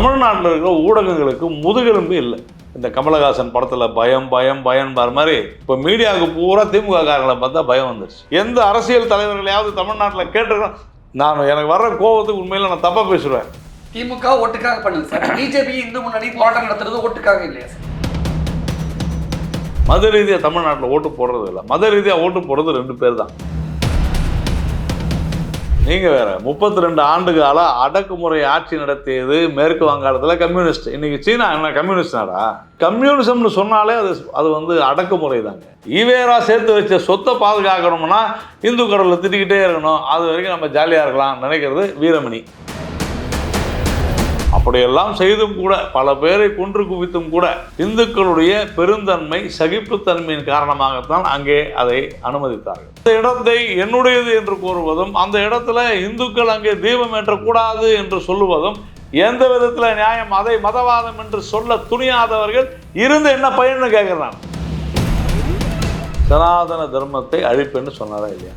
தமிழ்நாட்டில் இருக்கிற ஊடகங்களுக்கு முதுகெலும்பு இல்லை. இந்த கமலஹாசன் படத்தில் பயம் பயம் பயம் பார் மாதிரி இப்போ மீடியாவுக்கு பூரா திமுக காரங்களை பார்த்தா பயம் வந்துருச்சு. எந்த அரசியல் தலைவர்களையாவது தமிழ்நாட்டில் கேட்டிருக்கோம். நான் எனக்கு வர்ற கோபத்துக்கு உண்மையில் நான் தப்பாக பேசுவேன். திமுக ஓட்டுக்காக பண்ணுது சார், பிஜேபி இந்து முன்னணி போராட்டம் நடத்துறது ஓட்டுக்காக இல்லையா சார்? மத ரீதியாக தமிழ்நாட்டில் ஓட்டு போடுறது இல்லை, மத ரீதியாக ஓட்டு போடுறது 2 பேர் தான். நீங்கள் வேற 32 ஆண்டு கால அடக்குமுறை ஆட்சி நடத்தியது மேற்கு வங்காளத்தில் கம்யூனிஸ்ட். இன்னைக்கு சீனா என்ன கம்யூனிஸ்ட் நாடா? கம்யூனிசம்னு சொன்னாலே அது வந்து அடக்குமுறை தாங்க. ஈவேரா சேர்த்து வச்ச சொத்தை பாதுகாக்கணும்னா இந்து கடவுளை திட்டிக்கிட்டே இருக்கணும், அது வரைக்கும் நம்ம ஜாலியாக இருக்கலாம் நினைக்கிறது வீரமணி. அப்படியெல்லாம் செய்தும் கூட பல பேரை கொன்று குவித்தும் கூட இந்துக்களுடைய பெருந்தன்மை சகிப்புத்தன்மையின் காரணமாகத்தான் அங்கே அதை அனுமதித்தார்கள். அந்த இடத்தை என்னுடையது என்று கூறுவதும் அந்த இடத்துல இந்துக்கள் அங்கே தீபம் ஏற்றக்கூடாது என்று சொல்லுவதும் எந்த விதத்தில் நியாயம்? அதை மதவாதம் என்று சொல்ல துணியாதவர்கள் இருந்து என்ன பயன்னு கேட்குறான். சனாதன தர்மத்தை அழிப்பேன்னு சொன்னாரா இல்லையா?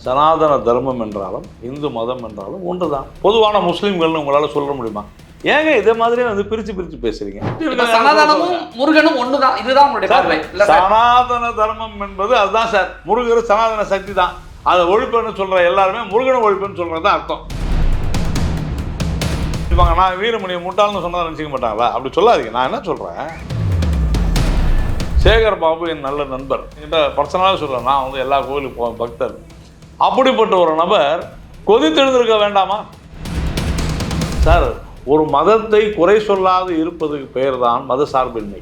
சனாதன தர்மம் என்றாலும் இந்து மதம் என்றாலும் ஒன்று தான். பொதுவான முஸ்லீம்கள்னு உங்களால் சொல்ல முடியுமா? ஏங்க இதே மாதிரியே வந்து பிரிச்சு பேசுறீங்க? சனாதனமும் முருகனும் ஒண்ணுதான், இதுதான் உங்களுடைய பார்வை. சனாதன தர்மம் என்பது அதுதான் சார். முருகர் சனாதன சக்தி தான். அதை ஒழிப்புன்னு சொல்ற எல்லாருமே முருகனை ஒழிப்புன்னு சொல்றது தான் அர்த்தம். நான் வீரமணியை முட்டாள்னு சொன்னா நினைச்சிக்க மாட்டாங்களா? அப்படி சொல்லாதீங்க. நான் என்ன சொல்றேன், சேகர் பாபு என் நல்ல நண்பர் என்கிட்ட பர்சனலாக சொல்றேன். நான் வந்து எல்லா கோயிலுக்கு போவேன், பக்தர். அப்படிப்பட்ட ஒரு நபர் கொதித்தெழுந்திருக்க வேண்டாமா சார்? ஒரு மதத்தை குறை சொல்லாது இருப்பதுக்கு பெயர் தான் மத சார்பின்மை.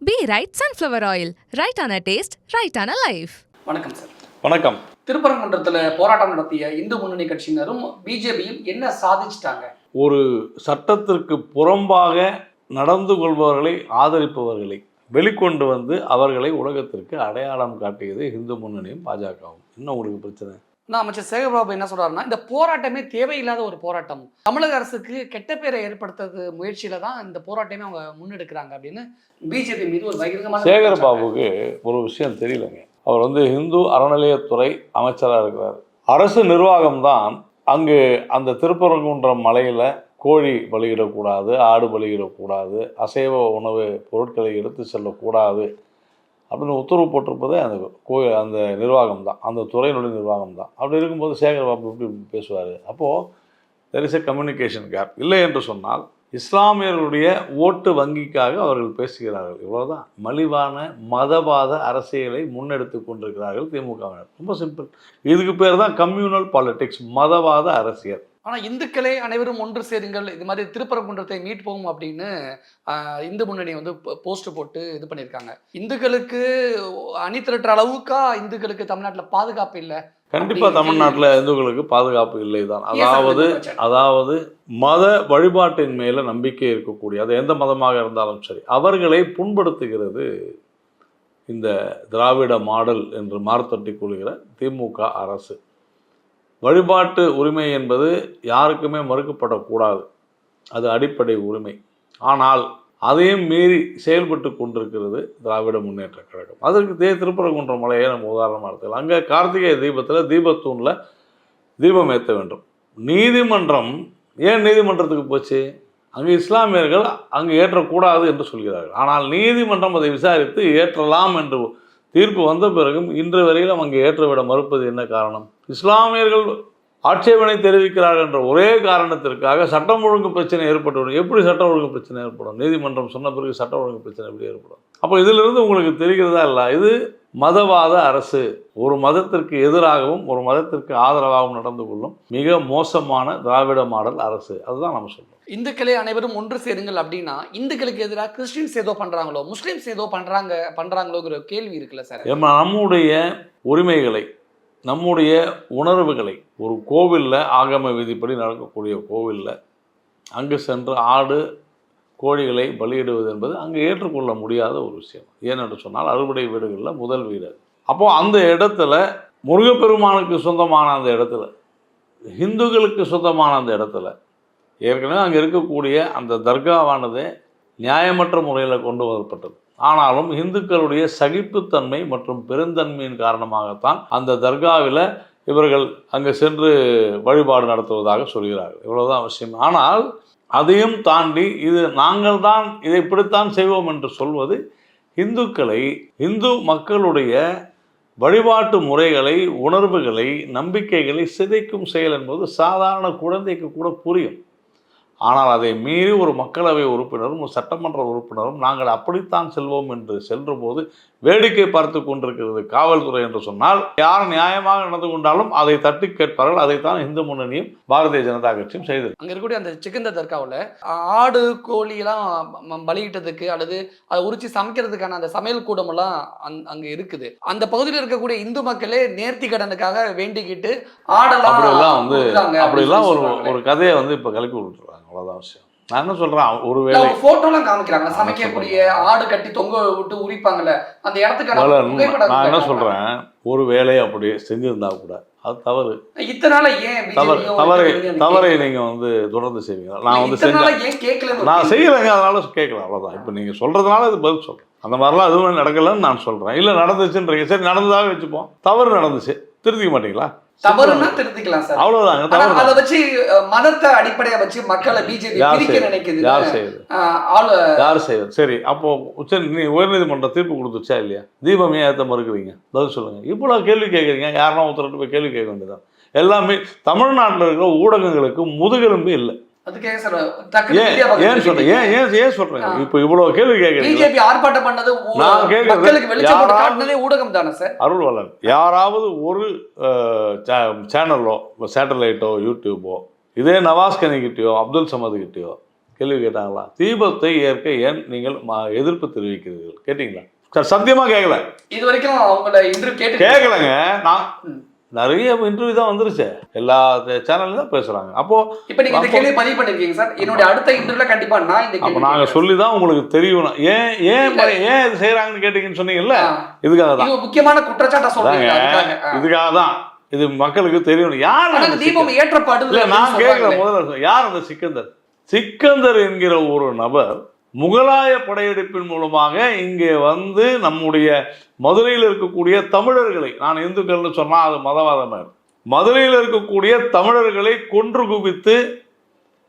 Be right sunflower oil. Right on a taste, right on a life. வணக்கம் சார். வணக்கம். திருப்பரங்குன்றத்தில் போராட்டம் நடத்திய இந்து முன்னணி கட்சியினரும் பிஜேபியும் என்ன சாதிச்சிட்டாங்க? ஒரு சட்டத்திற்கு புறம்பாக நடந்து கொள்பவர்களை ஆதரிப்பவர்களை வெளிக்கொண்டு வந்து அவர்களை உலகத்திற்கு அடையாளம் காட்டியது இந்து முன்னணியும் பாஜகவும். இன்னும் உங்களுக்கு பிரச்சனை? நான் அமைச்சர் சேகர்பாபு என்ன சொல்றாருன்னா, இந்த போராட்டமே தேவையில்லாத ஒரு போராட்டம், தமிழக அரசுக்கு கெட்ட பேரை ஏற்படுத்துறது முயற்சியில தான் இந்த போராட்டமே அவங்க முன்னெடுக்கிறாங்க அப்படின்னு பிஜேபி மீது ஒரு பகிரங்கமான. சேகர்பாபுக்கு ஒரு விஷயம் தெரியலங்க. அவர் வந்து இந்து அறநிலையத்துறை அமைச்சராக இருக்கிறார். அரசு நிர்வாகம்தான் அங்கு அந்த திருப்பரங்குன்றம் மலையில் கோழி பலியிடக்கூடாது, ஆடு பலியிடக்கூடாது, அசைவ உணவு பொருட்களை எடுத்து செல்லக்கூடாது அப்படின்னு உத்தரவு போட்டிருப்பதே அந்த நிர்வாகம் தான், அந்த துறையினுடைய நிர்வாகம் தான். அப்படி இருக்கும்போது சேகர்பாபு எப்படி பேசுவார்? அப்போது there is a communication gap. இல்லை என்று சொன்னால் இஸ்லாமியர்களுடைய ஓட்டு வங்கிக்காக அவர்கள் பேசுகிறார்கள், இவ்வளோதான். மலிவான மதவாத அரசியலை முன்னெடுத்து கொண்டிருக்கிறார்கள் திமுகவினர். ரொம்ப சிம்பிள். இதுக்கு பேர் தான் கம்யூனல் பாலிடிக்ஸ், மதவாத அரசியல். ஆனால் இந்துக்களே அனைவரும் ஒன்று சேருங்கள், இது மாதிரி திருப்பரங்குன்றத்தை மீட்போம் அப்படின்னு இந்து முன்னணி வந்து போஸ்ட் போட்டு இது பண்ணியிருக்காங்க. இந்துக்களுக்கு அணி திரட்டுற அளவுக்கா இந்துக்களுக்கு தமிழ்நாட்டில் பாதுகாப்பு இல்லை? கண்டிப்பாக தமிழ்நாட்டில் இந்துக்களுக்கு பாதுகாப்பு இல்லை தான். அதாவது மத வழிபாட்டின் மேலே நம்பிக்கை இருக்கக்கூடிய, அது எந்த மதமாக இருந்தாலும் சரி, அவர்களை புண்படுத்துகிறது இந்த திராவிட மாடல் என்று மார்த்தட்டி கொள்கிற திமுக அரசு. வழிபாட்டு உரிமை என்பது யாருக்குமே மறுக்கப்படக்கூடாது, அது அடிப்படை உரிமை. ஆனால் அதையும் மீறி செயல்பட்டு கொண்டிருக்கிறது திராவிட முன்னேற்ற கழகம். அதற்கு திருப்பரங்குன்ற மலையை நம்ம உதாரணமாக எடுத்துக்கலாம். அங்கே கார்த்திகை தீபத்தில் தீபத்தூணில் தீபம் ஏற்ற வேண்டும். நீதிமன்றம் ஏன் நீதிமன்றத்துக்கு போச்சு? அங்கே இஸ்லாமியர்கள் அங்கே ஏற்றக்கூடாது என்று சொல்கிறார்கள். ஆனால் நீதிமன்றம் அதை விசாரித்து ஏற்றலாம் என்று தீர்ப்பு வந்த பிறகும் இன்று வரையிலும் அங்கே ஏற்றவிட மறுப்பது என்ன காரணம்? இஸ்லாமியர்கள் ஆட்சேபனை தெரிவிக்கிறார்கள் என்ற ஒரே காரணத்திற்காக சட்டம் ஒழுங்கு பிரச்சனை ஏற்பட்டுவிடும். எப்படி சட்டம் ஒழுங்கு பிரச்சனை ஏற்படும்? நீதிமன்றம் சொன்ன பிறகு சட்டம் ஒழுங்கு பிரச்சனை எப்படி ஏற்படும்? அப்போ இதிலிருந்து உங்களுக்கு தெரிகிறதா இல்லை, இது மதவாத அரசு. ஒரு மதத்திற்கு எதிராகவும் ஒரு மதத்திற்கு ஆதரவாகவும் நடந்து கொள்ளும் மிக மோசமான திராவிட மாடல் அரசு. அதுதான் நம்ம சொல்றோம். இந்துக்களே அனைவரும் ஒன்று சேருங்கள் அப்படின்னா இந்துக்களுக்கு எதிராக கிறிஸ்டின்ஸ் ஏதோ பண்றாங்களோ, முஸ்லீம்ஸ் ஏதோ பண்றாங்களோங்கிற கேள்வி இருக்குல்ல சார்? நம்முடைய உரிமைகளை, நம்முடைய உணர்வுகளை, ஒரு கோவிலில் ஆகம விதிப்படி நடக்கக்கூடிய கோவிலில் அங்கு சென்று ஆடு கோழிகளை பலியிடுவது என்பது அங்கே ஏற்றுக்கொள்ள முடியாத ஒரு விஷயம். ஏனென்று சொன்னால் அறுவடை வீடுகளில் முதல் வீடு. அப்போது அந்த இடத்துல முருகப்பெருமானுக்கு சொந்தமான அந்த இடத்துல, இந்துக்களுக்கு சொந்தமான அந்த இடத்துல ஏற்கனவே அங்கே இருக்கக்கூடிய அந்த தர்காவானது நியாயமற்ற முறையில் கொண்டு வரப்பட்டது. ஆனாலும் இந்துக்களுடைய சகிப்புத்தன்மை மற்றும் பெருந்தன்மையின் காரணமாகத்தான் அந்த தர்காவில் இவர்கள் அங்கே சென்று வழிபாடு நடத்துவதாக சொல்கிறார்கள். இவ்வளவுதான் விஷயம். ஆனால் அதையும் தாண்டி இது நாங்கள் தான் இதை இப்படித்தான் செய்வோம் என்று சொல்வது இந்துக்களை, இந்து மக்களுடைய வழிபாட்டு முறைகளை, உணர்வுகளை, நம்பிக்கைகளை சிதைக்கும் செயல் என்பது சாதாரண குழந்தைக்கு கூட புரியும். ஆனால் அதை மீறி ஒரு மக்களவை உறுப்பினரும் ஒரு சட்டமன்ற உறுப்பினரும் நாங்கள் அப்படித்தான் செல்வோம் என்று சென்ற போது வேடிக்கை பார்த்து கொண்டிருக்கிறது காவல்துறை என்று சொன்னால், யார் நியாயமாக நடந்து கொண்டாலும் அதை தட்டி கேட்பார்கள். அதைத்தான் இந்து முன்னணியும் பாரதிய ஜனதா கட்சியும் செய்தது. அங்க இருக்கக்கூடிய அந்த சிக்கந்த தர்காவில் ஆடு கோழியெல்லாம் பலியிட்டதுக்கு அல்லது அதை உரிச்சு சமைக்கிறதுக்கான அந்த சமையல் கூடமெல்லாம் அங்க இருக்குது. அந்த பகுதியில் இருக்கக்கூடிய இந்து மக்களே நேர்த்தி கடனுக்காக வேண்டிக்கிட்டு ஆடெல்லாம் அப்படிலாம் ஒரு கதையை இப்ப கிளப்பி விட்டுருவாங்க. அவ்வளவுதான் விஷயம். நான் என்ன சொல்றேன், ஒருவேளை போட்டோலாம் காமிக்கிறாங்க, சமைக்கக்கூடிய ஆடு கட்டி தொங்க விட்டு உரிப்பாங்கல்ல அந்த இடத்துக்கு. நான் என்ன சொல்றேன், ஒரு வேலை அப்படி செஞ்சிருந்தா கூட அது தவறு. இத்தனால ஏன் தவறை நீங்க தொடர்ந்து செய்வீங்க. நான் செஞ்சேன், நான் செய்யலைங்க, அதனால கேட்கல, அவ்வளவுதான். இப்ப நீங்க சொல்றதுனால இது பதில் சொல்றேன். அந்த மாதிரிலாம் எதுவும் நடக்கலன்னு நான் சொல்றேன். இல்ல நடந்துச்சுன்றீங்க, சரி நடந்ததாக வச்சுப்போம். தவறு நடந்துச்சு, திருத்திக்க மாட்டீங்களா? தவறுனா திருத்திக்கலாம் சார், அவ்வளவுதான். அதை வச்சு மதத்தை அடிப்படையா வச்சு மக்களை பிஜேபி பிரிக்க நினைக்குது. யார் செய்வது? சரி, அப்போ நீ உயர்நீதிமன்றம் தீர்ப்பு கொடுத்துச்சா இல்லையா? தீபம் ஏன் ஏற்ற மறுக்கிறீங்க? பதில் சொல்லுங்க. இவ்வளவு கேள்வி கேட்குறீங்க, யாருன்னா ஒருத்தர் போய் கேள்வி கேட்க வேண்டியதான். எல்லாமே தமிழ்நாட்டில் இருக்கிற ஊடகங்களுக்கு முதுகெலும்பு இல்லை. ஏன் சொல்றேன், இப்ப இவ்வளவு கேள்வி கேட்கறீங்க. ஊடகம் தானே சார்? அருள்வலன், யாராவது ஒரு சேனலோ சேட்டலைட்டோ யூடியூபோ இதே நவாஸ்கனி கிட்டயோ அப்துல் சமது கிட்டயோ கேள்வி கேட்டாங்களா? தீபத்தை ஏற்க ஏன் நீங்கள் எதிர்ப்பு தெரிவிக்கிறீர்கள் கேட்டீங்களா? சார் சத்தியமா கேட்கல. இது வரைக்கும் அவங்கள கேட்கலங்க. நான் நிறைய இன்டர்வியூ தான் வந்துருச்சு, எல்லா சேனல்ல தான் பேசுறாங்க. அப்போ இப்போ நீங்க இந்த கேள்வி பதிவு பண்ணிருக்கீங்க சார். என்னோட அடுத்த இன்டர்வியூல கண்டிப்பா நான் இந்த கேள்வி நாங்க சொல்லி தான் உங்களுக்கு தெரியும். ஏன் இது செய்யறாங்கன்னு கேட்டீங்கன்னு சொன்னீங்கல்ல, இதுக்காக தான். இது முக்கியமான குற்றச்சாட்டை சொல்றீங்க. இதுக்காக தான், இது மக்களுக்கு தெரியணும். யார் அந்த தீபம் ஏற்றப்பாடு இல்ல, நான் கேட்கிற முதல்ல யார் அந்த சிக்கந்தர் என்கிற ஒரு நபர் முகலாய படையெடுப்பின் மூலமாக இங்கே நம்முடைய மதுரையில் இருக்கக்கூடிய தமிழர்களை, நான் இந்துக்கள்னு சொன்னால் அது மதவாதம், மதுரையில் இருக்கக்கூடிய தமிழர்களை கொன்று குவித்து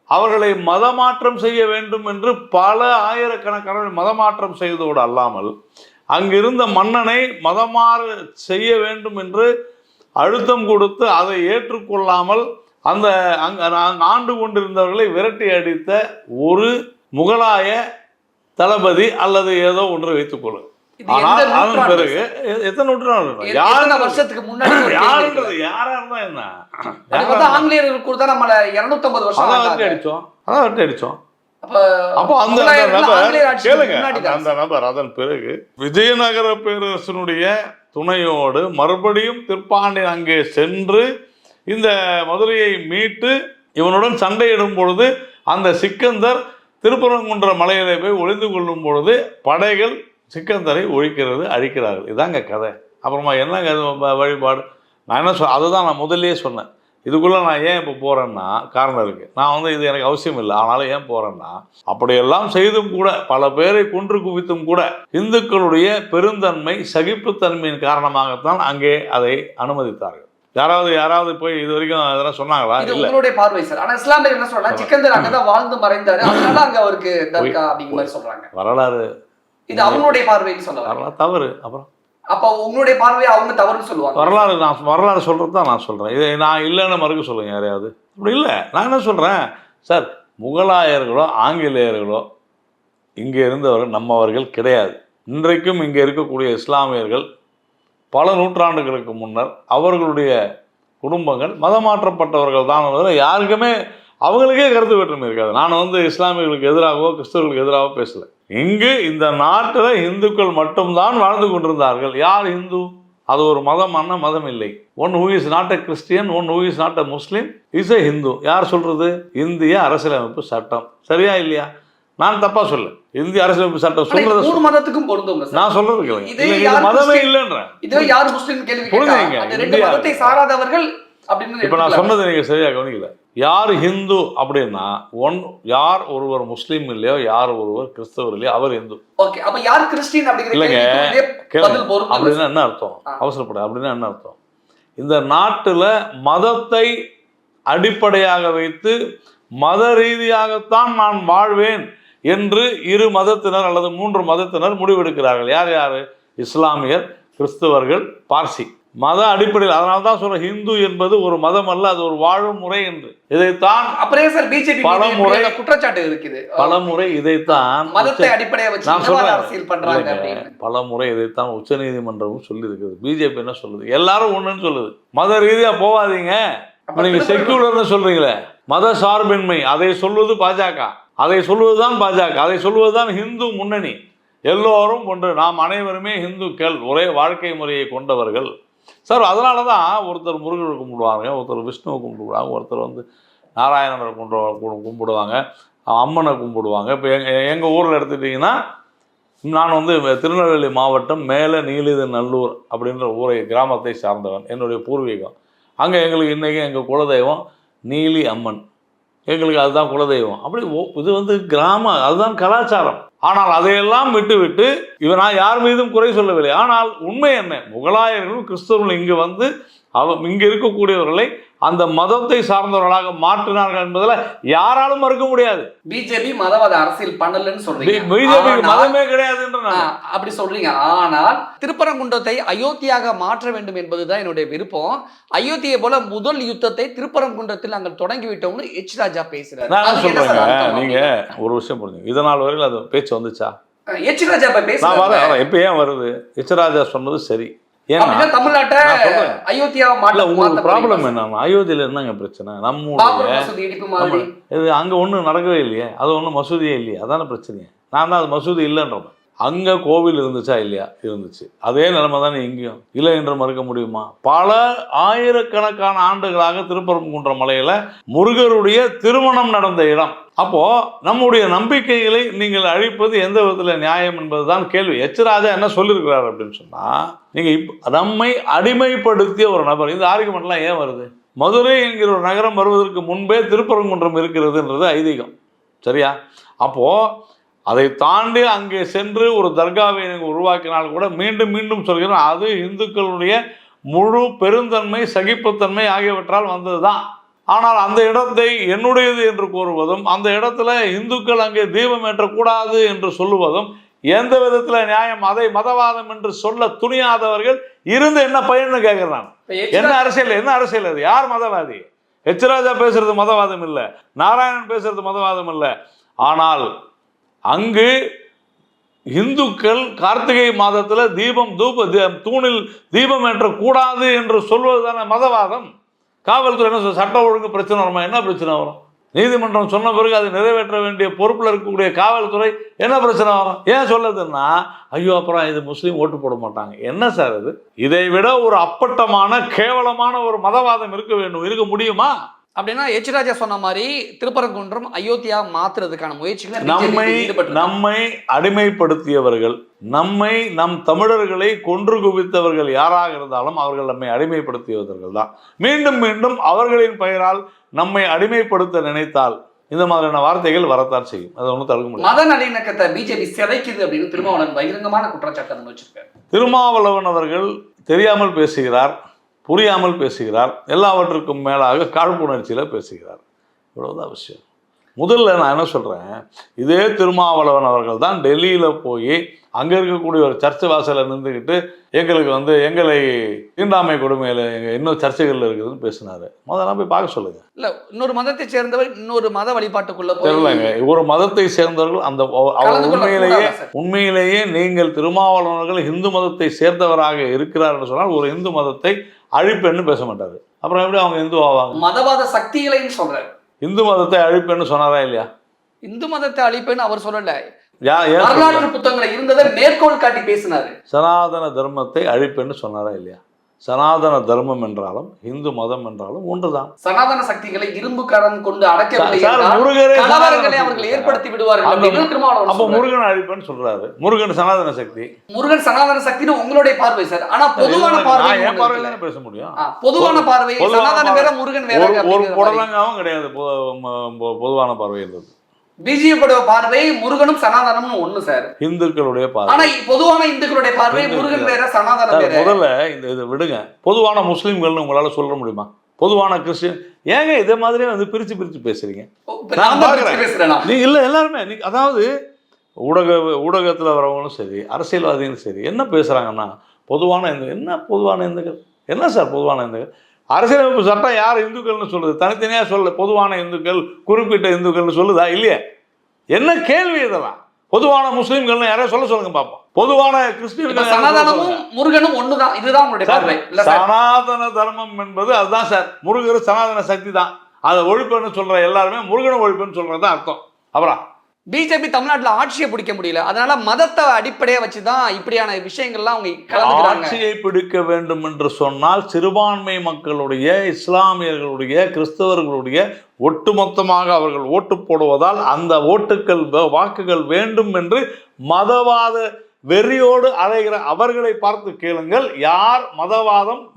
அவர்களை மதமாற்றம் செய்ய வேண்டும் என்று பல ஆயிரக்கணக்கான மதமாற்றம் செய்ததோடு அல்லாமல் அங்கிருந்த மன்னனை மதமாறு செய்ய வேண்டும் என்று அழுத்தம் கொடுத்து அதை ஏற்றுக்கொள்ளாமல் அந்த ஆண்டு கொண்டிருந்தவர்களை விரட்டி அடித்த ஒரு முகலாய தளபதி அல்லது ஏதோ ஒன்று வைத்துக் கொள்ளுங்க. ஆனால் அதன் பிறகு எத்தனை நூற்றாண்டு வருஷத்துக்கு முன்னாடி யாரா இருந்தா என்ன, ஆங்கிலேயர்கள் கூட நம்மள 250 வருஷம் அடிச்சோம். அப்போ அந்த நபர் அதன் பிறகு விஜயநகர பேரரசனுடைய துணையோடு மறுபடியும் திருப்பாண்டியன் அங்கே சென்று இந்த மதுரையை மீட்டு இவனுடன் சண்டையிடும் பொழுது அந்த சிக்கந்தர் திருப்பரங்குன்ற மலையிலே போய் ஒளிந்து கொள்ளும் பொழுது படைகள் சிக்கந்தரை ஒழிக்கிறது, அழிக்கிறார்கள். இதாங்க கதை. அப்புறமா என்னங்க வழிபாடு? நான் என்ன அதுதான் நான் முதல்லயே சொன்னேன். இதுக்குள்ளே நான் ஏன் இப்போ போகிறேன்னா காரணம் இருக்குது. நான் இது எனக்கு அவசியம் இல்லை, ஆனாலும் ஏன் போகிறேன்னா, அப்படியெல்லாம் செய்தும் கூட பல பேரை கொன்று குவித்தும் கூட இந்துக்களுடைய பெருந்தன்மை சகிப்புத்தன்மையின் காரணமாகத்தான் அங்கே அதை அனுமதித்தார்கள். யாராவது போய் இது வரைக்கும் அதெல்லாம் சொன்னாங்களா? இல்ல. உங்களுடைய பார்வை சார். ஆனா இஸ்லாமியர் என்ன சொல்றாங்க, சிக்கந்தர் அங்கதான் வாழ்ந்து மறைந்தாரு, அதனால அங்க அவருக்கு தர்கா அப்படிங்கிற மாதிரி சொல்றாங்க. வரலாறு இது அவங்களுடைய பார்வைன்னு சொல்றாங்க. தவறு. அப்புறம் அப்ப உங்களுடைய பார்வையை அவங்க தவறுன்னு சொல்லுவாங்க. வரலாறு சொல்றது தான் நான் சொல்றேன். இதை நான் இல்லைன்னு மறுக்க சொல்லுங்க யாரையாவது. அப்படி இல்லை. நான் என்ன சொல்றேன் சார், முகலாயர்களோ ஆங்கிலேயர்களோ இங்கே இருந்தவர்கள் நம்மவர்கள் கிடையாது. இன்றைக்கும் இங்கே இருக்கக்கூடிய இஸ்லாமியர்கள் பல நூற்றாண்டுகளுக்கு முன்னர் அவர்களுடைய குடும்பங்கள் மதமாற்றப்பட்டவர்கள் தான். யாருக்குமே அவங்களுக்கே கருத்து வேற்றுமை இருக்காது. நான் இஸ்லாமியர்களுக்கு எதிராகவோ கிறிஸ்தவர்களுக்கு எதிராகவோ பேசல. இங்கு இந்த நாட்டில் இந்துக்கள் மட்டும்தான் வாழ்ந்து கொண்டிருந்தார்கள். யார் இந்து? அது ஒரு மதம் இல்லை. One who is not a Christian, one who is not a Muslim is a Hindu. யார் சொல்றது? இந்திய அரசியலமைப்பு சட்டம். சரியா இல்லையா? நான் தப்பா சொல்ல. இந்திய அரசியலமைப்பு சட்டம் சொல்றது மூணு மதத்துக்கும் பொருந்தும். நான் சொல்றது மதமே இல்லைன்றேன். இதே யார் முஸ்லீம் கேள்வி கேட்டாங்க, அந்த ரெண்டு மதத்தை சாராதவர்கள் அப்படின்னு. இப்ப நான் சொன்னதை நீங்க சரியா கவனிக்கல. யார் ஹிந்து அப்படின்னா, யார் ஒருவர் முஸ்லீம் இல்லையோ, யார் ஒருவர் கிறிஸ்தவர் இல்லையோ அவர் இந்து. ஓகே, அப்ப யார் கிறிஸ்டியன் அப்படிங்கறது இல்லைங்க. அப்படின்னா என்ன அர்த்தம்? அவசரப்பட அப்படின்னா என்ன அர்த்தம்? இந்த நாட்டில் மதத்தை அடிப்படையாக வைத்து மத ரீதியாகத்தான் நான் வாழ்வேன் என்று 2 மதத்தினர் அல்லது 3 மதத்தினர் முடிவெடுக்கிறார்கள். யார் யார்? இஸ்லாமியர், கிறிஸ்தவர்கள், பார்சி. மத அடிப்படையில். அதனால தான் சொல்ற ஹிந்து என்பது ஒரு மதம் அல்ல, அது ஒரு வாழும் முறை என்று. இதைத்தான் அப்படியே சார் பிஜேபி பலமுறை குற்றச்சாட்டு இருக்குது. பலமுறை இதைத்தான் மதத்தை அடிப்படையாக வச்சு நான் சொல்றேன் அரசியல் பண்றாங்க அப்படின்னு. பலமுறை இதைத்தான் உச்சநீதிமன்றமும் சொல்லி இருக்குது. பிஜேபி என்ன சொல்லுது? எல்லாரும் ஒண்ணுன்னு சொல்லுது. மத ரீதியா போவாதீங்க. நீங்க செக்யூலர்னு சொல்றீங்களே, மத சார்பின்மை, அதை சொல்வது பாஜக, அதை சொல்வதுதான் பாஜக, அதை சொல்வதுதான் இந்து முன்னணி. எல்லோரும் ஒன்று, நாம் அனைவருமே இந்துக்கள், ஒரே வாழ்க்கை முறையை கொண்டவர்கள் சார். அதனால தான் ஒருத்தர் முருகனை கும்பிடுவாங்க, ஒருத்தர் விஷ்ணுவை கும்பிடுவாங்க, ஒருத்தர் வந்து நாராயணனை கும்பிடுவாங்க, அம்மனை கும்பிடுவாங்க. இப்போ எங்கள் ஊரில் எடுத்துக்கிட்டிங்கன்னா, நான் வந்து திருநெல்வேலி மாவட்டம் மேலே நீலிதநல்லூர் அப்படின்ற ஊரை கிராமத்தை சார்ந்தவன், என்னுடைய பூர்வீகம். அங்கே எங்களுக்கு இன்றைக்கி எங்கள் குலதெய்வம் நீலி அம்மன், எங்களுக்கு அதுதான் குலதெய்வம். அப்படி இது வந்து கிராமம், அதுதான் கலாச்சாரம். ஆனால் அதையெல்லாம் விட்டு நான் யார் மீதும் குறை சொல்லவில்லை. ஆனால் உண்மை என்ன? முகலாயர்களும் கிறிஸ்தவர்களும் இங்கு வந்து இங்கு இருக்கக்கூடியவர்களை அந்த மதத்தை சார்ந்தவர்களாக மாற்றினார்கள் என்பதில் யாராலும் மறுக்க முடியாது. பிஜேபி மதவாத அரசியல் பண்ணலன்னு சொல்றீங்க. பிஜேபி மதமே கிடையாது அப்படி சொல்றீங்க. ஆனால் திருப்பரங்குன்றத்தை அயோத்தியாக மாற்ற வேண்டும் என்பதுதான் என்னுடைய விருப்பம். அயோத்தியை போல முதல் யுத்தத்தை திருப்பரங்குன்றத்தில் நாங்கள் தொடங்கி விட்டோம்னு எச் ராஜா பேசுறாரு. நான் சொல்றேங்க, நீங்க ஒரு விஷயம் புரிஞ்சுங்க. இதனால் வரையில் அது பேச்சு வந்துச்சா? எச் ராஜா பேசுறாரு. இப்ப ஏன் வருது? எச் ராஜா சொன்னது சரி. தமிழ்நாட்டை அயோத்தியாவை மாற்ற உங்களுக்கு ப்ராப்ளம் என்னன்னா, அயோத்தியில என்னங்க பிரச்சனை? நம்முடைய அங்க ஒண்ணும் நடக்கவே இல்லையே, அது ஒன்றும் மசூதியே இல்லையே, அதான பிரச்சனையே. நான் தான் அது மசூதி இல்லைன்றேன். அங்க கோவில் இருந்துச்சா இல்லையா? இருந்துச்சு. அதே நிலைமை தானே இங்கேயும். இல்லை என்று மறுக்க முடியுமா? பல ஆயிரக்கணக்கான ஆண்டுகளாக திருப்பரங்குன்ற மலையில முருகருடைய திருமணம் நடந்த இடம். அப்போ நம்முடைய நம்பிக்கைகளை நீங்கள் அழிப்பது எந்த விதத்துல நியாயம் என்பதுதான் கேள்வி. எச் ராஜா என்ன சொல்லியிருக்கிறார் அப்படின்னு சொன்னா, நீங்க நம்மை அடிமைப்படுத்திய ஒரு நபர். இந்த ஆர்குமெண்ட்லாம் ஏன் வருது? மதுரை என்கிற ஒரு நகரம் வருவதற்கு முன்பே திருப்பரங்குன்றம் இருக்கிறதுன்றது ஐதீகம், சரியா? அப்போ அதை தாண்டி அங்கே சென்று ஒரு தர்காவை உருவாக்கினால் கூட மீண்டும் மீண்டும் சொல்கிறேன், அது இந்துக்களுடைய முழு பெருந்தன்மை, சகிப்புத்தன்மை ஆகியவற்றால் வந்ததுதான். ஆனால் அந்த இடத்தை என்னுடையது என்று கூறுவதும், அந்த இடத்துல இந்துக்கள் அங்கே தீபம் ஏற்றக்கூடாது என்று சொல்லுவதும் எந்த விதத்துல நியாயம்? அதை மதவாதம் என்று சொல்ல துணியாதவர்கள் இருந்து என்ன பயன்னு கேட்கிறேன். என்ன அரசியல் அது? யார் மதவாதி? எச் ராஜா பேசுறது மதவாதம் இல்லை, நாராயணன் பேசுறது மதவாதம் இல்லை. ஆனால் அங்கு இந்துக்கள் கார்த்திகை மாதத்துல தூணில் தீபம் ஏற்றக்கூடாது என்று சொல்வது தானே மதவாதம். காவல்துறை என்ன சட்ட ஒழுங்கு பிரச்சனை வருமா? என்ன பிரச்சனை வரும்? நீதிமன்றம் சொன்ன பிறகு அதை நிறைவேற்ற வேண்டிய பொறுப்பில் இருக்கக்கூடிய காவல்துறை என்ன பிரச்சனை வரும்? ஏன் சொல்லுதுன்னா, ஐயோ அப்புறம் இது முஸ்லீம் ஓட்டு போட மாட்டாங்க. என்ன சார் இது? இதை விட ஒரு அப்பட்டமான கேவலமான ஒரு மதவாதம் இருக்க முடியுமா? அப்படின்னா எச் ராஜா சொன்ன மாதிரி திருப்பரங்குன்றம் அயோத்தியா மாத்துறதுக்கான முயற்சிகளை நம்மை அடிமைப்படுத்தியவர்கள், நம் தமிழர்களை கொன்று குவித்தவர்கள் யாராக இருந்தாலும் அவர்கள் நம்மை அடிமைப்படுத்தியவர்கள் தான். மீண்டும் மீண்டும் அவர்களின் பெயரால் நம்மை அடிமைப்படுத்த நினைத்தால் இந்த மாதிரியான வார்த்தைகள் வரத்தான் செய்யும். அதை ஒன்றும் தடுக்க முடியும். மத நல்லிணக்கத்தை பிஜேபி சிதைக்குது அப்படின்னு திருமாவளவன் பகிரங்கமான குற்றச்சாட்டு வச்சிருக்காரு. திருமாவளவன் அவர்கள் தெரியாமல் பேசுகிறார், புரியாமல் பேசுகிறார், எல்லாவற்றுக்கும் மேலாக காழ்ப்புணர்ச்சியில் பேசுகிறார். இவ்வளவுதான் விஷயம். முதல்ல நான் என்ன சொல்கிறேன், இதே திருமாவளவன் அவர்கள் தான் டெல்லியில் போய் அங்கே இருக்கக்கூடிய ஒரு சர்ச்சை வாசலில் நின்றுக்கிட்டு எங்களை தீண்டாமை கொடுமையில் இன்னும் சர்ச்சைகள் இருக்குதுன்னு பேசினார். முதல்ல போய் பார்க்க சொல்லுங்க. இல்லை, இன்னொரு மதத்தை சேர்ந்தவர் இன்னொரு மத வழிபாட்டுக்குள்ள தெரியலங்க. ஒரு மதத்தை சேர்ந்தவர்கள் அந்த உண்மையிலேயே நீங்கள் திருமாவளவர்கள் இந்து மதத்தை சேர்ந்தவராக இருக்கிறார் என்று சொன்னால் ஒரு இந்து மதத்தை அழிப்பென்னு பேச மாட்டாரு. அப்புறம் எப்படி அவங்க இந்து ஆவாங்க? மதவாத சக்திகளைன்னு சொல்றாரு. இந்து மதத்தை அழிப்பேன்னு சொன்னாரா இல்லையா? இந்து மதத்தை அழிப்பேன்னு அவர் சொல்லல. வரலாற்று புத்தகங்களை இருந்ததை மேற்கோள் காட்டி பேசினாரு. சனாதன தர்மத்தை அழிப்பேன்னு சொன்னாரா இல்லையா? சனாதன தர்மம் என்றாலும் இந்து மதம் என்றாலும் ஒன்றுதான். சனாதன சக்திகளை இரும்பு கரம் கொண்டு அடக்கவில்லை அவர்கள் ஏற்படுத்தி விடுவார்கள். அப்ப முருகன் அழிப்பேன்னு சொல்றாரு. முருகன் சனாதன சக்தி. முருகன் சனாதன சக்தின்னு உங்களுடைய பார்வை சார். ஆனா பொதுவான பார்வை என் பார்வையில தானே பேச முடியும். பொதுவான பார்வை சனாதன வேற, முருகன் வேற. ஒரு புடலங்காவும் கிடையாது பொதுவான பார்வை இருந்தது. பிஜேபியோட பார்வை முருகனும் சனாதனமும் ஒண்ணு சார். இந்துக்களுடைய பார்வை. ஆனா பொதுவான இந்துக்களுடைய பார்வை முருகன் வேற சனாதனம் வேற. முதல்ல இந்த இதை விடுங்க. பொதுவான முஸ்லீம்கள்னு உங்களால சொல்ல முடியுமா? பொதுவான கிறிஸ்டியன் ஏங்க இதே மாதிரியே வந்து பிரிச்சு பேசுறீங்க? நீங்க இல்ல எல்லாருமே அதாவது ஊடகத்துல வரவங்களும் சரி அரசியல்வாதிகளும் சரி என்ன பேசுறாங்கன்னா பொதுவான என்ன பொதுவான இந்துக்கள் என்ன சார் பொதுவான இந்துக்கள்? அரசியலமைப்பு சட்டம் யார் இந்துக்கள்னு சொல்லுது? தனித்தனியாக சொல்ல பொதுவான இந்துக்கள் குறிப்பிட்ட இந்துக்கள்னு சொல்லுதா இல்லையா? என்ன கேள்வி இதெல்லாம்? பொதுவான முஸ்லீம்கள்னு யாரையும் சொல்லுங்க பார்ப்போம். பொதுவான கிறிஸ்டியன்கள் சனாதனமும் முருகனும் ஒண்ணுதான். இதுதான் உங்களுடைய பார்வை. சனாதன தர்மம் என்பது அதுதான் சார். முருகர் சனாதன சக்தி தான். அதை ஒழிப்புன்னு சொல்ற எல்லாருமே முருகனை ஒழிப்புன்னு சொல்றதுதான் அர்த்தம். அப்புறம் பிஜேபி தமிழ்நாட்டில் ஆட்சியை பிடிக்க முடியல. அதனால மதத்தை அடிப்படையை வச்சுதான் இப்படியான விஷயங்கள்லாம் அவங்க கலந்துக்கிறாங்க. ஆட்சியை பிடிக்க வேண்டும் என்று சொன்னால் சிறுபான்மை மக்களுடைய இஸ்லாமியர்களுடைய கிறிஸ்தவர்களுடைய ஒட்டுமொத்தமாக அவர்கள் ஓட்டு போடுவதால் அந்த வாக்குகள் வேண்டும் என்று மதவாத வெறியோடு அலைகிற அவர்களை பார்த்து கேளுங்கள். யார்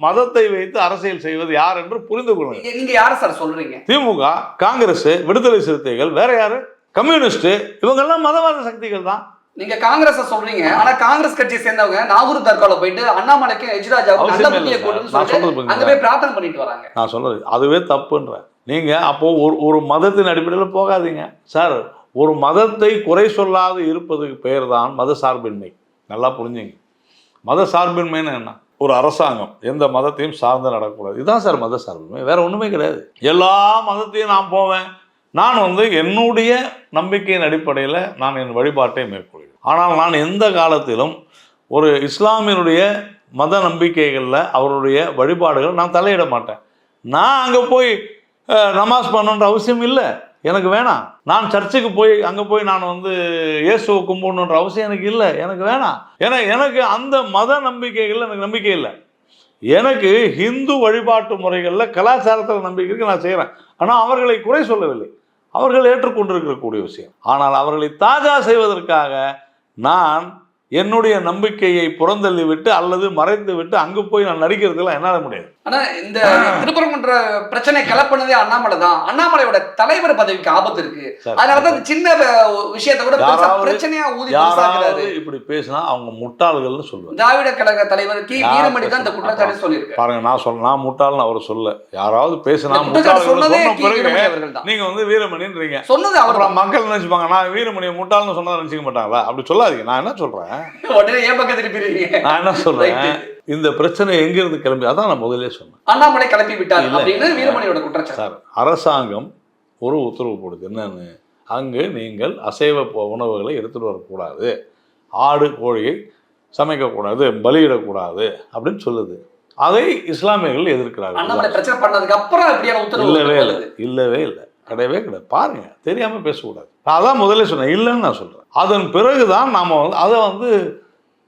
மதத்தை வைத்து அரசியல் செய்வது யார் என்று புரிந்து கொள்ளுங்கள். நீங்க யார சார் சொல்றீங்க? திமுக, காங்கிரஸ், விடுதலை சிறுத்தைகள், வேற யாரு? கம்யூனிஸ்ட், இவங்கெல்லாம் மதவாத சக்திகள் தான். நீங்க காங்கிரஸ் சொல்றீங்க. ஆனா காங்கிரஸ் கட்சியை சேர்ந்தவங்க நாகூர் தர்கால போயிட்டு அண்ணாமலைக்கு எஜ்ராஜாவுக்கு நல்ல புண்ணிய கோடுன்னு சொல்லிட்டு அங்க போய் பிரார்த்தனை பண்ணிட்டு வராங்க. நான் சொல்றது அதுவே தப்புன்ற. நீங்க அப்போ ஒரு மதத்தின் அடிப்படையில் போகாதீங்க சார். ஒரு மதத்தை குறை சொல்லாது இருப்பதுக்கு பெயர் தான் மத சார்பின்மை. நல்லா புரிஞ்சுங்க. மத சார்பின்மைன்னு என்ன? ஒரு அரசாங்கம் எந்த மதத்தையும் சார்ந்து நடக்கக்கூடாது. இதுதான் சார் மத சார்பின்மை. வேற ஒண்ணுமே கிடையாது. எல்லா மதத்தையும் நான் போவேன். நான் வந்து என்னுடைய நம்பிக்கையின் அடிப்படையில் நான் என் வழிபாட்டை மேற்கொள்கிறேன். ஆனால் நான் எந்த காலத்திலும் ஒரு இஸ்லாமியனுடைய மத நம்பிக்கைகளில் அவருடைய வழிபாடுகள் நான் தலையிட மாட்டேன். நான் அங்கே போய் நமாஸ் பண்ணுன்ற அவசியம் இல்லை, எனக்கு வேணாம். நான் சர்ச்சுக்கு போய் அங்கே போய் நான் வந்து இயேசுவை கும்பிடணுன்ற அவசியம் எனக்கு இல்லை, எனக்கு வேணாம். ஏன்னா எனக்கு அந்த மத நம்பிக்கைகளில் எனக்கு நம்பிக்கை இல்லை. எனக்கு ஹிந்து வழிபாட்டு முறைகளில் கலாச்சாரத்தில் நம்பிக்கை இருக்கு, நான் செய்கிறேன். ஆனால் அவர்களை குறை சொல்லவில்லை, அவர்கள் ஏற்றுக்கொண்டிருக்கக்கூடிய விஷயம். ஆனால் அவர்களை தாஜா செய்வதற்காக நான் என்னுடைய நம்பிக்கையை புறந்தள்ளி விட்டு அல்லது மறைத்து விட்டு அங்கு போய் நான் நடிக்கிறதுலாம் என்னால முடியாது. ஆனா இந்த திருப்பரங்குன்ற பிரச்சனை கிளப்பினதே அண்ணாமலை தான். அண்ணாமலையோட தலைவர் பதவிக்கு ஆபத்து இருக்கு. அதனாலதான் சின்ன விஷயத்தை கூட பிரச்சனையா ஊதி யாராவது இப்படி பேசினா அவங்க முட்டாள்கள்னு சொல்லுவாங்க. திராவிட கழக தலைவர் கி வீரமணி தான் இந்த குற்றச்சாட்டு சொல்லியிருக்காரு. பாருங்க, நான் முட்டாள்னு அவர் சொல்ல. யாராவது பேசினா நீங்க வந்து வீரமணின்றீங்க சொன்னது அவர் மக்கள் நினைச்சுப்பாங்க. நான் வீரமணியை முட்டாள்னு சொன்னதை நினைச்சுக்க மாட்டாங்களா? அப்படி சொல்லாதீங்க. நான் என்ன சொல்றேன், நான் என்ன சொல்றேன், இந்த பிரச்சனை எங்கிருந்து கிளம்பி, அதான் நான் முதலே சொன்னேன், அண்ணாமலை கிளப்பி விட்டார் அப்படின்னு வீரமணியோட குற்றச்சாட்டு. சார், அரசாங்கம் ஒரு உத்தரவு போடுது. என்னன்னு, அங்கு நீங்கள் அசைவ உணவுகளை எடுத்துட்டு வரக்கூடாது, ஆடு கோழியை சமைக்கக்கூடாது, பலியிடக்கூடாது அப்படின்னு சொல்லுது. அதை இஸ்லாமியர்கள் எதிர்க்கிறார்கள். இல்லவே இல்லை, கிடையவே கிடையாது. பாருங்க, தெரியாம பேசக்கூடாது. நான் அதான் முதல்ல சொன்னேன், இல்லைன்னு நான் சொல்றேன். அதன் பிறகுதான் நாம அதை வந்து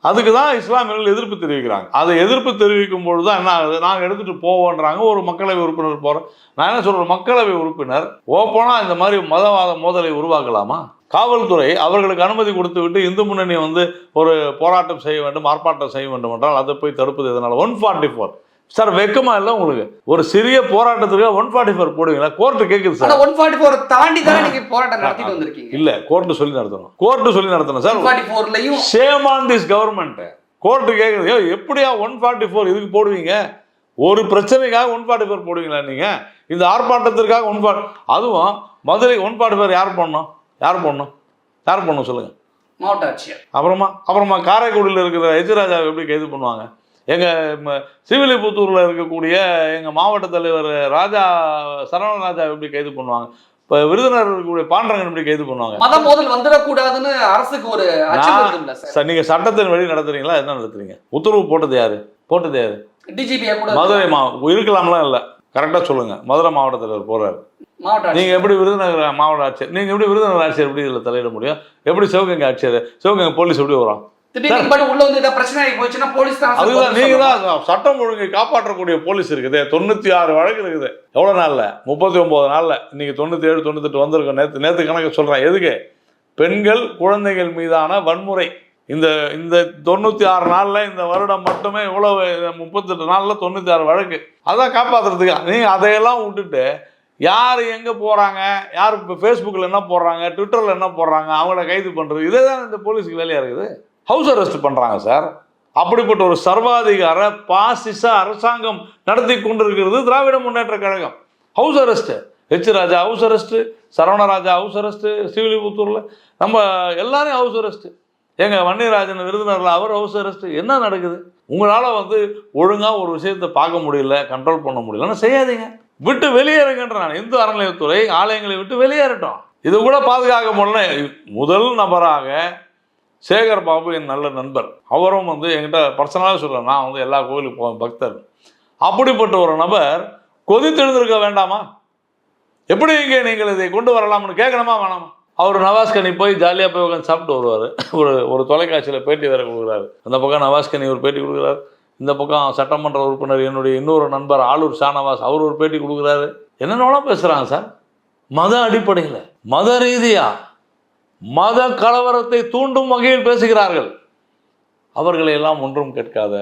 அதுக்கு தான் இஸ்லாமியர்கள் எதிர்ப்பு தெரிவிக்கிறாங்க. அதை எதிர்ப்பு தெரிவிக்கும் பொழுது தான் என்ன ஆகுது, நாங்கள் எடுத்துகிட்டு போவோன்றாங்க. ஒரு மக்களவை உறுப்பினர் போகிறோம். நான் என்ன சொல்கிறேன், மக்களவை உறுப்பினர் ஓப்பனாக இந்த மாதிரி மதவாத மோதலை உருவாக்கலாமா? காவல்துறை அவர்களுக்கு அனுமதி கொடுத்து விட்டு இந்து முன்னணி வந்து ஒரு போராட்டம் செய்ய வேண்டும், ஆர்ப்பாட்டம் செய்ய வேண்டும் என்றால் அதை போய் தடுப்பது எதனால்? 144 சார், வெக்கமா இல்லை உங்களுக்கு? ஒரு சிறிய போராட்டத்துக்கு 144 போடுவீங்களா? கோர்ட்டு கேக்குது சார். 144 தாண்டி தான் நீங்க போராட்டம் நடத்திட்டு வந்திருக்கீங்க. இல்ல, கோர்ட்டு சொல்லி நடத்தணும் சார். 144லையும் shame on this government. Court கேக்குது, எப்படியா 144 இதுக்கு போடுவீங்க? ஒரு பிரச்சனைக்காக 144 போடுவீங்களா நீங்க? இந்த ஆர்ப்பாட்டத்திற்காக 144, அதுவும் மதுரை 144 யார் பண்ணணும் சொல்லுங்க? மாவட்ட ஆட்சியர். அப்புறமா காரைக்குடியில் இருக்கிற எஜ்ராஜாவை எப்படி கைது பண்ணுவாங்க? எங்கள் சிவிலிபுத்தூரில் இருக்கக்கூடிய எங்கள் மாவட்ட தலைவர் சரவணராஜா எப்படி கைது பண்ணுவாங்க? இப்போ விருதுநகர் இருக்கக்கூடிய பாண்டரங்கன் எப்படி கைது பண்ணுவாங்க? மத மோதல் வந்துடக்கூடாதுன்னு அரசுக்கு ஒரு சார், நீங்கள் சட்டத்தின் வழி நடத்துறீங்களா? என்ன நடத்துறீங்க? உத்தரவு போட்டது யாரு? டிஜிபி மதுரை இருக்கலாம்லாம் இல்லை, கரெக்டாக சொல்லுங்க. மதுரை மாவட்ட தலைவர் போறாரு. நீங்க எப்படி விருதுநகர் மாவட்ட ஆட்சியர், நீங்க எப்படி விருதுநகர் ஆட்சியர் எப்படி இதில் தலையிட முடியும்? எப்படி சிவகங்கை ஆட்சியர், சிவகங்கை போலீஸ் எப்படி வரும்? சட்டம் ஒழுங்கை காப்பாற்றக்கூடிய போலீஸ் இருக்குது. 96 வழக்கு இருக்குது. எவ்வளவு நாள்ல? 39 நாள்ல. இன்னைக்கு 97 98 வந்திருக்கும். நேத்து கணக்கு சொல்றேன். எதுக்கு? பெண்கள் குழந்தைகள் மீதான வன்முறை. இந்த 96 நாள்ல, இந்த வருடம் மட்டுமே இவ்வளவு 38 நாள்ல 96 வழக்கு. அதான் காப்பாத்துறதுக்கு. நீங்க அதையெல்லாம் விட்டுட்டு யார் எங்கே போகிறாங்க, யார் இப்போ ஃபேஸ்புக்கில் என்ன போடுறாங்க, ட்விட்டரில் என்ன போடுறாங்க, அவங்கள கைது பண்ணுறது, இதே தான் இந்த போலீஸுக்கு வேலையாக இருக்குது. ஹவுஸ் அரெஸ்ட் பண்ணுறாங்க சார். அப்படிப்பட்ட ஒரு சர்வாதிகார பாசிச அரசாங்கம் நடத்தி கொண்டிருக்கிறது Dravida Munnetra Kazhagam. House arrest, H Raja house arrest, Saravanaraja house arrest, ஸ்ரீவில்லிபுத்தூரில் நம்ம எல்லாரையும் ஹவுஸ் அரெஸ்ட்டு, எங்கள் வன்னியராஜன் விருதுநகரில் அவர் ஹவுஸ் அரெஸ்ட்டு. என்ன நடக்குது? உங்களால் ஒழுங்காக ஒரு விஷயத்தை பார்க்க முடியல, கண்ட்ரோல் பண்ண முடியலன்னு செய்யாதீங்க, விட்டு வெளியேறுங்கன்ற. நான் இந்து அறநிலையத்துறை ஆலயங்களை விட்டு வெளியேறட்டும். இது கூட பாதுகாக்க முடியல. முதல் நபராக சேகர் பாபு என் நல்ல நண்பர், அவரும் என்கிட்ட பர்சனலாக சொல்கிறேன், நான் எல்லா கோயிலுக்கு போவேன், பக்தர். அப்படிப்பட்ட ஒரு நபர் கொதித்தெழுந்திருக்க வேண்டாமா? எப்படி இங்கே நீங்கள் இதை கொண்டு வரலாம்னு கேட்கணுமா வேணாமா? அவர் நவாஸ்கனி போய் ஜாலியாக போய் உட்காந்து சாப்பிட்டு வருவார். ஒரு தொலைக்காட்சியில் பேட்டி வேறு கொடுக்குறாரு. அந்த பக்கம் நவாஸ்கனி ஒரு பேட்டி கொடுக்குறாரு, இந்த பக்கம் சட்டமன்ற உறுப்பினர் என்னுடைய இன்னொரு நண்பர் ஆளூர் ஷானவாஸ் அவர் ஒரு பேட்டி கொடுக்குறாரு. என்னென்னலாம் பேசுகிறாங்க சார். மத அடிப்படையில், மத ரீதியாக மத கலவரத்தை தூண்டும் வகையில் பேசுகிறார்கள். அவர்களை எல்லாம் ஒன்றும் கேட்காத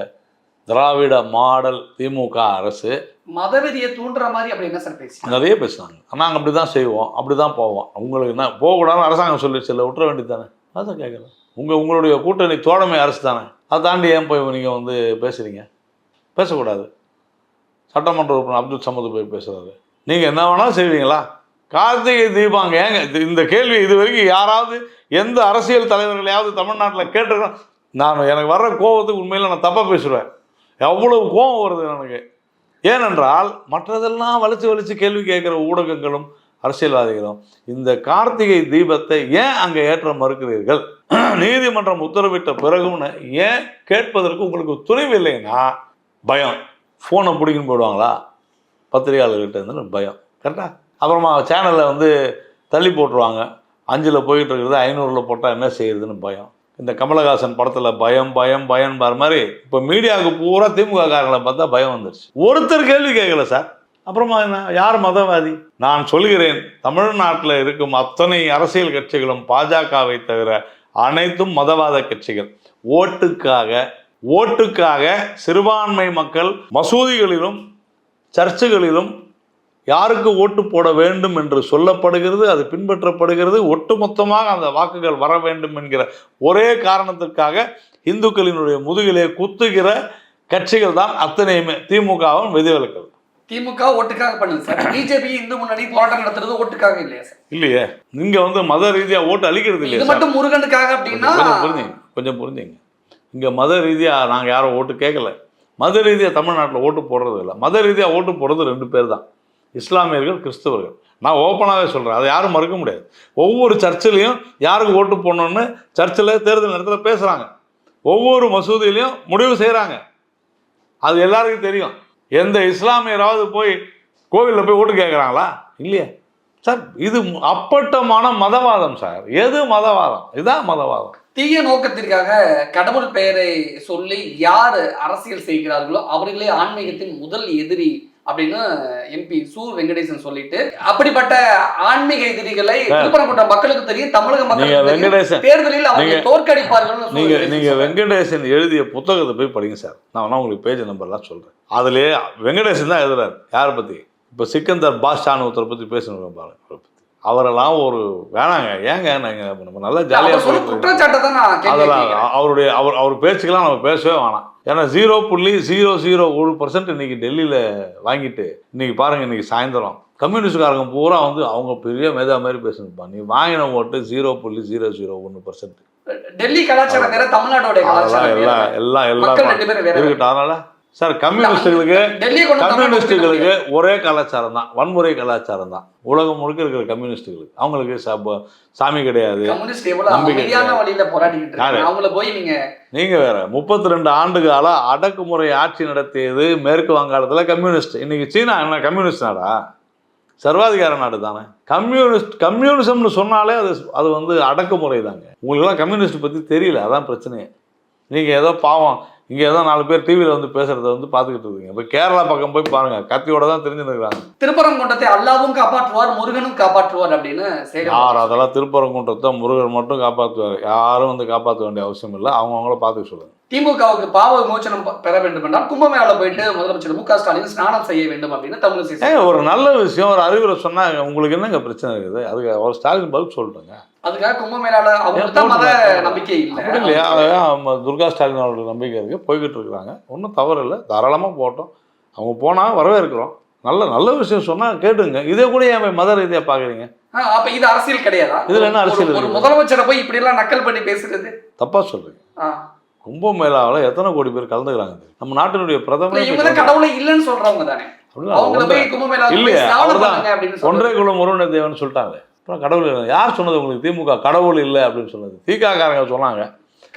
திராவிட மாடல் திமுக அரசு மதவெறியை தூண்டுற மாதிரி அப்படி என்ன சார் பேசி நிறைய பேசுனாங்க. நாங்கள் அப்படி தான் செய்வோம், அப்படி தான் போவோம், உங்களுக்கு என்ன போகக்கூடாதுன்னு அரசாங்கம் சொல்லிடுச்சு, இல்லை விட்டுற வேண்டியது தானே. அதான் கேட்குறேன். உங்களுடைய கூட்டணி தோழமை அரசு தானே, அதை தாண்டி ஏன் போய் நீங்கள் பேசுகிறீங்க? பேசக்கூடாது. சட்டமன்ற உறுப்பினர் அப்துல் சமது போய் பேசுகிறாரு. நீங்கள் என்ன வேணாலும் செய்வீங்களா? கார்த்திகை தீபாங்க ஏங்க இந்த கேள்வி இது வரைக்கும் யாராவது எந்த அரசியல் தலைவர்களையாவது தமிழ்நாட்டில் கேட்டிருக்கோம்? எனக்கு வர்ற கோபத்துக்கு உண்மையில் நான் தப்பாக பேசுவேன். எவ்வளவு கோபம் வருது எனக்கு. ஏனென்றால் மற்றதெல்லாம் வலிச்சு கேள்வி கேட்குற ஊடகங்களும் அரசியல்வாதிகளும் இந்த கார்த்திகை தீபத்தை ஏன் அங்கே ஏற்ற மறுக்கிறீர்கள், நீதிமன்றம் உத்தரவிட்ட பிறகும்னு ஏன் கேட்பதற்கு உங்களுக்கு துணிவு இல்லைன்னா பயம். ஃபோனை பிடிக்குன்னு போயிடுவாங்களா பத்திரிகையாளர்கிட்ட இருந்து பயம். கரெக்டாக அப்புறமா சேனலில் தள்ளி போட்டுருவாங்க. 5ல் போயிட்டு இருக்கிறது 500ல் போட்டால் என்ன செய்யுதுன்னு பயம். இந்த கமலஹாசன் படத்தில் பயம் பயம் பயம் பார் மாதிரி இப்போ மீடியாவுக்கு பூரா திமுக காரங்களை பார்த்தா பயம் வந்துருச்சு. ஒருத்தர் கேள்வி கேட்கல சார். அப்புறமா என்ன, யார் மதவாதி? நான் சொல்கிறேன், தமிழ்நாட்டில் இருக்கும் அத்தனை அரசியல் கட்சிகளும் பாஜகவை தவிர அனைத்தும் மதவாத கட்சிகள். ஓட்டுக்காக சிறுபான்மை மக்கள் மசூதிகளிலும் சர்ச்சுகளிலும் யாருக்கு ஓட்டு போட வேண்டும் என்று சொல்லப்படுகிறது, அது பின்பற்றப்படுகிறது. ஒட்டுமொத்தமாக அந்த வாக்குகள் வர வேண்டும் என்கிற ஒரே காரணத்திற்காக இந்துக்களினுடைய முதுகிலே குத்துகிற கட்சிகள் தான் அத்தனையுமே. திமுகவும் விதிவிலக்கு. திமுக ஓட்டுக்காக பண்ணுது சார். பிஜேபி இந்து முன்னணி போராட்டம் நடத்துறது ஓட்டுக்காக இல்லையா சார்? இல்லையே, நீங்க மத ரீதியா ஓட்டு அளிக்கிறது இல்லையா? இது மட்டும் முருகனுக்காக அப்படின்னா கொஞ்சம் புரிஞ்சுங்க. இங்க மத ரீதியா நாங்க யாரும் ஓட்டு கேட்கல. மத ரீதியா தமிழ்நாட்டில் ஓட்டு போடுறது இல்லை. மத ரீதியா ஓட்டு போடுறது 2 பேர் தான், இஸ்லாமியர்கள், கிறிஸ்தவர்கள். நான் ஓப்பனாகவே சொல்கிறேன், அதை யாரும் மறுக்க முடியாது. ஒவ்வொரு சர்ச்சிலையும் யாருக்கு ஓட்டு போடணும்னு சர்ச்சில் தேர்தல் நேரத்தில் பேசுகிறாங்க. ஒவ்வொரு மசூதியிலையும் முடிவு செய்கிறாங்க. அது எல்லாருக்கும் தெரியும். எந்த இஸ்லாமியராவது போய் கோவிலில் போய் ஓட்டு கேட்குறாங்களா? இல்லையா சார்? இது அப்பட்டமான மதவாதம் சார். எது மதவாதம்? இதுதான் மதவாதம். தீய நோக்கத்திற்காக கடவுள் பெயரை சொல்லி யார் அரசியல் செய்கிறார்களோ அவர்களே ஆன்மீகத்தின் முதல் எதிரி அப்படின்னு எம்பி சு வெங்கடேசன் சொல்லிட்டு, அப்படிப்பட்ட ஆன்மீக எதிரிகளை திருப்பரங்குன்றம் மக்களுக்கு தெரியும், தமிழக மக்களுக்கு தேர்தலில் அவங்க தோற்கடிப்பார்கள். நீங்க வெங்கடேசன் எழுதிய புத்தகத்தை போய் படிங்க சார். நான் உங்களுக்கு பேஜ் நம்பர்லாம் சொல்றேன். அதுலேயே வெங்கடேசன் தான் எழுதுறாரு. யாரை பத்தி? இப்போ சிக்கந்தர் பாஷான்னு ஒருத்தரை பத்தி பேசணும் பாருங்க. அவரெல்லாம் ஒரு வேணாங்க, ஏங்க நம்ம நல்லா ஜாலியாக அதெல்லாம் அவர் பேச்சுக்கெல்லாம் நம்ம பேசவே வேணாம். ஏன்னா 0.001% இன்னைக்கு டெல்லியில் வாங்கிட்டு இன்னைக்கு பாருங்க, இன்னைக்கு சாயந்தரம் கம்யூனிஸ்ட்காரங்க பூரா அவங்க பெரிய மேதா மாதிரி பேசணுப்பா. நீ வாங்கின ஓட்டு 0.001%. டெல்லி கலாச்சாரம் வேற, தமிழ்நாட்டோட கலாச்சாரம் எல்லாம் இருக்கட்டும். அதனால சார் கம்யூனிஸ்டுகளுக்கு ஒரே கலாச்சாரம் தான், வன்முறை கலாச்சாரம் தான். உலகம் முழுக்க இருக்கிற கம்யூனிஸ்டுகளுக்கு அவங்களுக்கு சாமி கிடையாது, நம்பிக்கை கிடையாது. நீங்க வேற 32 ஆண்டு கால அடக்குமுறை ஆட்சி நடத்தியது மேற்கு வங்காளத்துல கம்யூனிஸ்ட். இன்னைக்கு சீனா என்ன கம்யூனிஸ்ட் நாடா? சர்வாதிகார நாடு தானே. கம்யூனிசம்னு சொன்னாலே அது அடக்குமுறை தாங்க. உங்களுக்கெல்லாம் கம்யூனிஸ்ட் பத்தி தெரியல, அதான் பிரச்சனையே. நீங்க ஏதோ பாவம் இங்கே ஏதோ 4 பேர் டிவியில் பேசுறத பார்த்துக்கிட்டு இருக்கீங்க. இப்போ கேரளா பக்கம் போய் பாருங்க, கத்தியோட தான் தெரிஞ்சுருக்காங்க. திருப்பரங்குன்றத்தை அல்லாவும் காப்பாற்றுவார், முருகனும் காப்பாற்றுவார் அப்படின்னு. யார் அதெல்லாம் திருப்பரங்குன்றத்தை முருகன் மட்டும் காப்பாற்றுவார்? யாரும் காப்பாற்ற வேண்டிய அவசியம் இல்லை. அவங்கள பார்த்துக்க சொல்லுங்க. திமுகவுக்கு பாவ விமோசனம் பெற வேண்டும் என்றால் கும்பமேளால போயிட்டு முதலமைச்சர் மு.க.ஸ்டாலின் ஸ்நானம் செய்ய வேண்டும் அப்படின்னு தமிழிசை ஒரு நல்ல விஷயம், ஒரு அறிவுரை சொன்னா உங்களுக்கு என்னங்க பிரச்சனை இருக்குது? அதுக்கு அவர் ஸ்டாலின் பதில் சொல்லிட்டுங்க. அதுக்காக கும்பமேளால அவங்களுக்கு தான் மத நம்பிக்கை இல்லை அப்படி இல்லையா? துர்கா ஸ்டாலின் அவர்களுக்கு நம்பிக்கை இருக்கு, போய்கிட்டு இருக்கிறாங்க. ஒன்றும் தவறு இல்லை, தாராளமாக போட்டோம். அவங்க போனால் வரவேற்கிறோம். நல்ல நல்ல விஷயம் சொன்னா கேட்டுங்க. இதே கூட என் மத ரீதியா பாக்குறீங்க. அப்ப இது அரசியல் கிடையாதா? இதுல என்ன அரசியல்? ஒரு முதலமைச்சரை போய் இப்படி எல்லாம் நக்கல் பண்ணி பேசுறது தப்பா சொல்றீங்க. கும்பமேளாவில் எத்தனை கோடி பேர் கலந்துக்கிறாங்க? நம்ம நாட்டினுடைய பிரதமர் கடவுளை இல்லைன்னு சொல்றவங்க தானே. இல்லையா? 1.5 குலம் ஒருவனே தேவன் சொல்லிட்டாங்க. அப்புறம் கடவுள் யார் சொன்னது உங்களுக்கு? திமுக கடவுள் இல்லை அப்படின்னு சொன்னது திகாரங்க சொன்னாங்க.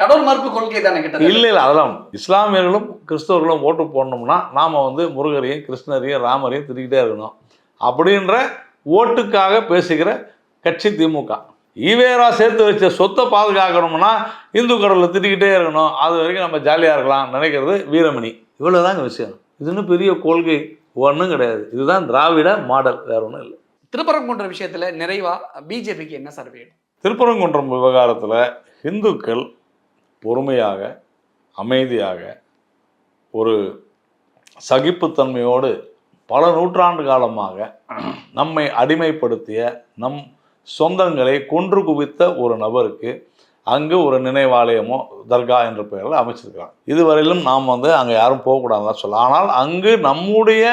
கடவுள் மறுப்பு கொள்கை தானே கிட்ட. இல்லை இல்லை, அதெல்லாம் இஸ்லாமியர்களும் கிறிஸ்தவர்களும் ஓட்டு போடணும்னா நாம முருகரையும் கிருஷ்ணரையும் ராமரையும் திட்டிக்கிட்டே இருக்கணும் அப்படின்ற ஓட்டுக்காக பேசுகிற கட்சி திமுக. ஈவேரா சேர்த்து வச்ச சொத்தை பாதுகாக்கணும்னா இந்து கடவுளை திட்டிக்கிட்டே இருக்கணும், அது வரைக்கும் நம்ம ஜாலியாக இருக்கலாம் நினைக்கிறது வீரமணி. இவ்வளோதாங்க விஷயம். இது இன்னும் பெரிய கொள்கை ஒன்றும் கிடையாது. இதுதான் திராவிட மாடல், வேற ஒன்றும் இல்லை. திருப்பரங்குன்ற விஷயத்தில் நிறைவா பிஜேபிக்கு என்ன சார் வேணும்? திருப்பரங்குன்றம் விவகாரத்தில் இந்துக்கள் பொறுமையாக அமைதியாக ஒரு சகிப்புத்தன்மையோடு பல நூற்றாண்டு காலமாக நம்மை அடிமைப்படுத்திய நம் சொந்தங்களை கொன்று குவித்த ஒரு நபருக்கு அங்கு ஒரு நினைவாலயமோ தர்கா என்ற பெயரில் அமைச்சிருக்கிறாங்க. இதுவரையிலும் நாம் அங்கே யாரும் போகக்கூடாதுன்னு சொல்லலாம். ஆனால் அங்கு நம்முடைய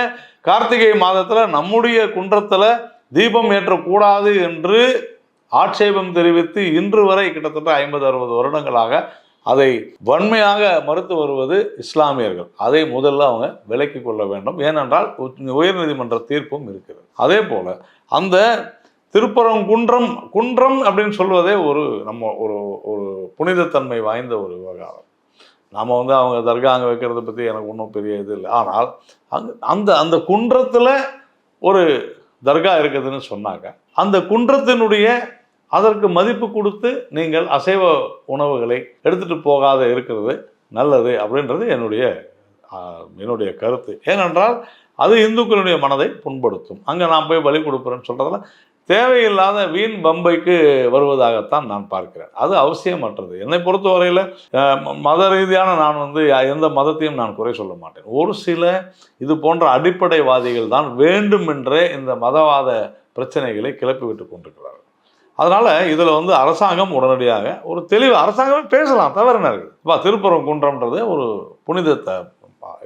கார்த்திகை மாதத்தில் நம்முடைய குன்றத்தில் தீபம் ஏற்றக்கூடாது என்று ஆட்சேபம் தெரிவித்து இன்று வரை கிட்டத்தட்ட 50-60 வருடங்களாக அதை வன்மையாக மறுத்து வருவது இஸ்லாமியர்கள். அதை முதல்ல அவங்க விலக்கி கொள்ள வேண்டும். ஏனென்றால் உயர்நீதிமன்ற தீர்ப்பும் இருக்கிறது. அதே போல அந்த திருப்பரங்குன்றம் குன்றம் அப்படின்னு சொல்வதே நம்ம ஒரு புனிதத்தன்மை வாய்ந்த ஒரு விவகாரம். நாம் அவங்க தர்கா அங்கே வைக்கிறத பற்றி எனக்கு ஒன்றும் பெரிய இது இல்லை. ஆனால் அந்த அந்த குன்றத்தில் ஒரு தர்கா இருக்குதுன்னு சொன்னாங்க. அந்த குன்றத்தினுடைய அதற்கு மதிப்பு கொடுத்து நீங்கள் அசைவ உணவுகளை எடுத்துகிட்டு போகாத இருக்கிறது நல்லது அப்படின்றது என்னுடைய கருத்து. ஏனென்றால் அது இந்துக்களுடைய மனதை புண்படுத்தும். அங்கே நான் போய் பலி கொடுக்குறேன்னு சொல்கிறதுல தேவையில்லாத வீண் பம்பைக்கு வருவதாகத்தான் நான் பார்க்கிறேன். அது அவசியமற்றது. என்னை பொறுத்தவரையில் மத ரீதியான நான் எந்த மதத்தையும் நான் குறை சொல்ல மாட்டேன். ஒரு சில இது போன்ற அடிப்படைவாதிகள் தான் வேண்டுமென்றே இந்த மதவாத பிரச்சனைகளை கிளப்பி விட்டு கொண்டிருக்கிறார்கள். அதனால் இதில் அரசாங்கம் உடனடியாக ஒரு தெளிவு அரசாங்கமே பேசலாம், தவறு என்ன இருக்குது? இப்போ திருப்பரங்குன்றம்ன்றது ஒரு புனிதத்தை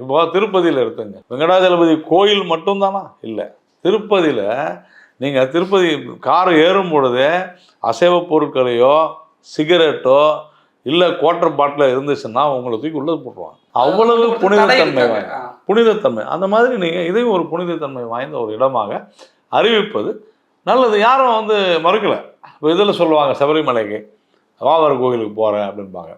இப்போ திருப்பதியில் எடுத்துங்க. வெங்கடாஜலபதி கோயில் மட்டும்தானா? இல்லை. திருப்பதியில் நீங்கள் திருப்பதி கார் ஏறும் பொழுதே அசைவ பொருட்களையோ சிகரெட்டோ இல்லை குவார்டர் பாட்டில் இருந்துச்சுன்னா உங்களை தூக்கி உள்ளே போட்டுருவாங்க. அவ்வளவு புனிதத்தன்மை. அந்த மாதிரி நீங்கள் இதையும் ஒரு புனிதத்தன்மை வாய்ந்த ஒரு இடமாக அறிவிப்பது நல்லது. யாரும் மறுக்கலை. இப்போ இதில் சொல்லுவாங்க சபரிமலைக்கு வாவர் கோவிலுக்கு போகிறேன் அப்படின்பாங்க.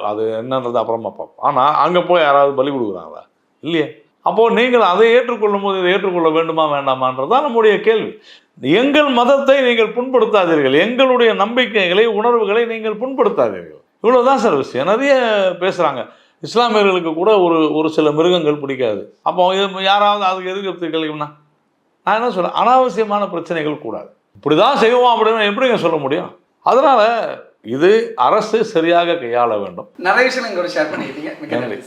அது என்னன்றது அப்புறமா பார்ப்போம். ஆனால் அங்கே போய் யாராவது பலி கொடுக்குறாங்களா? இல்லையே. அப்போது நீங்கள் அதை ஏற்றுக்கொள்ளும் போது இதை ஏற்றுக்கொள்ள வேண்டுமா வேண்டாமான்றதான் நம்முடைய கேள்வி. எங்கள் மதத்தை நீங்கள் புண்படுத்தாதீர்கள், எங்களுடைய நம்பிக்கைகளை உணர்வுகளை நீங்கள் புண்படுத்தாதீர்கள். இவ்வளோதான் சார் விஷயம். நிறைய பேசுகிறாங்க. இஸ்லாமியர்களுக்கு கூட ஒரு சில மிருகங்கள் பிடிக்காது. அப்போ யாராவது அதுக்கு எதிர்ப்பு கேள்வினா நான் என்ன சொல்கிறேன், அனாவசியமான பிரச்சனைகள் கூடாது. இப்படி தான் செய்வோம் அப்படின்னு எப்படிங்க சொல்ல முடியும்? அதனால் இது அரசு சரியாக கையாள வேண்டும். நிறைய விஷயம் எங்களோட ஷேர் பண்ணிக்கிட்டீங்க.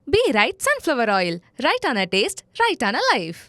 Be right sunflower oil. Right on a taste, right on a life.